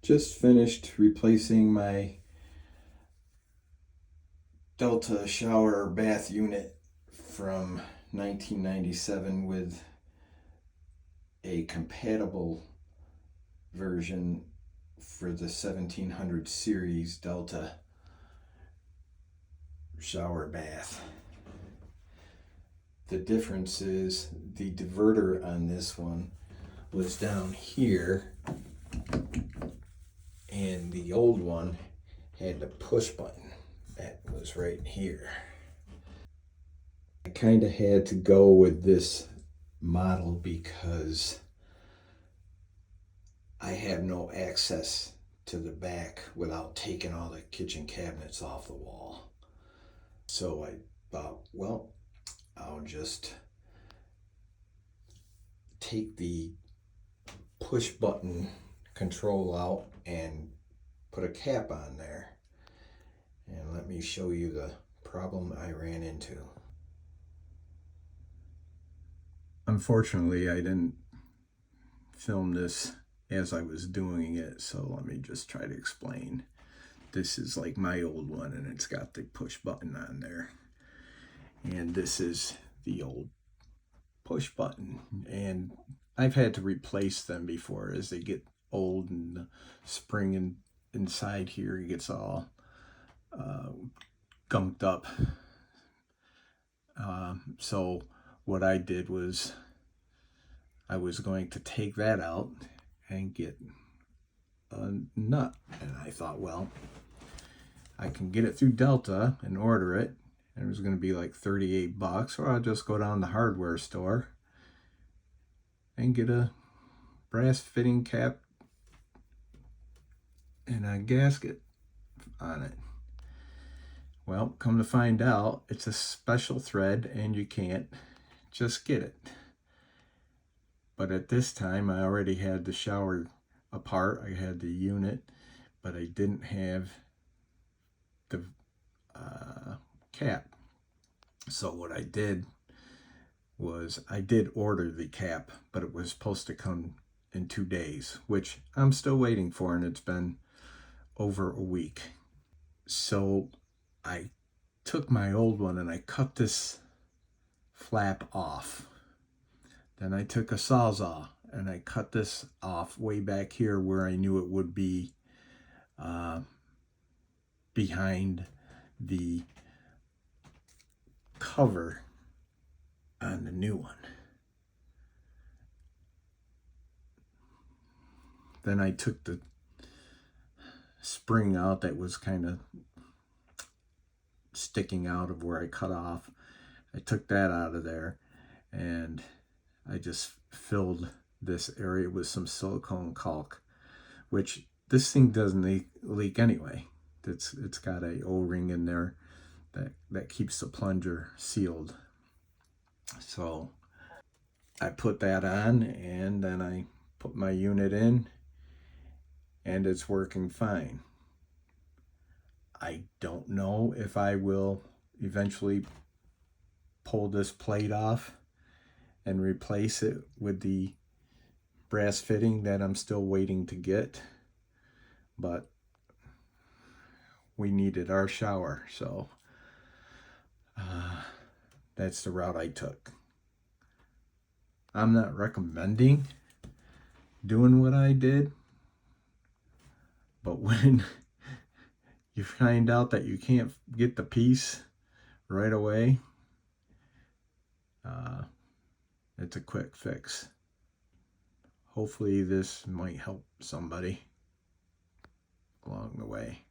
Just finished replacing my Delta shower bath unit from 1997 with a compatible version for the 1700 series Delta shower bath. The difference is the diverter on this one was down here, and the old one had the push button that was right here. I kind of had to go with this model because I have no access to the back without taking all the kitchen cabinets off the wall. So I thought, well, I'll just take the push button control out and put a cap on there. And let me show you the problem I ran into. Unfortunately, I didn't film this as I was doing it, so let me just try to explain. This is like my old one, and it's got the push button on there. And this is the old push button. And I've had to replace them before as they get old, and the spring inside here gets all gunked up. So what I did was I was going to take that out and get a nut. And I thought, well, I can get it through Delta and order it. And it was going to be like $38, or I'll just go down to the hardware store and get a brass fitting cap and a gasket on it. Well, come to find out, it's a special thread and you can't just get it. But at this time, I already had the shower apart. I had the unit, but I didn't have the cap. So what I did was I did order the cap, but it was supposed to come in 2 days, which I'm still waiting for, and it's been over a week. So I took my old one and I cut this flap off. Then I took a Sawzall and I cut this off way back here where I knew it would be behind the cover on the new one. Then I took the spring out that was kind of sticking out of where I cut off. I took that out of there, and I just filled this area with some silicone caulk, which this thing doesn't leak anyway. It's got a O-ring in there that keeps the plunger sealed. So I put that on, and then I put my unit in, and it's working fine. I don't know if I will eventually pull this plate off and replace it with the brass fitting that I'm still waiting to get, but we needed our shower, so that's the route I took. I'm not recommending doing what I did, but when you find out that you can't get the piece right away, it's a quick fix. Hopefully this might help somebody along the way.